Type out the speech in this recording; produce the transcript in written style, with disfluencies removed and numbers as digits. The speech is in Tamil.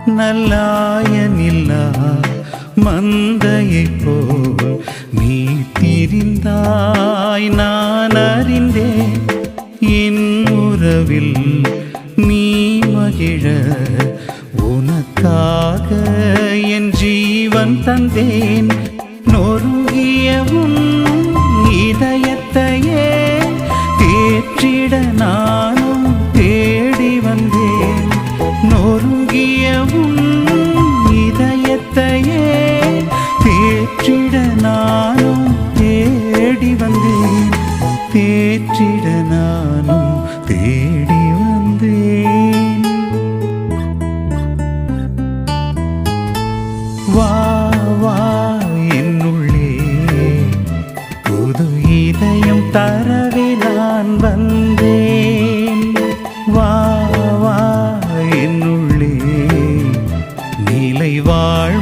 நல்லாயனில்லா மந்தையைப் போல் நீ திரிந்தாய். நான் அறிந்தேன் என் உறவில் நீ மகிழ, உனக்காக என் ஜீவன் தந்தேன். நொறுங்கிய உன் இதயத்தையே தேற்றிட நானும் தேடி வந்தேன். நொறுங்கிய உன் இதயத்தையே தேற்றிட நானும் தேடி வந்தேன். தேற்றிட நானும் தேடி வந்தேன். வா வா என்னுள்ளே புது இதயம் தரவே நான் வந்தேன். வா வா என்னுள்ளே நிலை வாழ்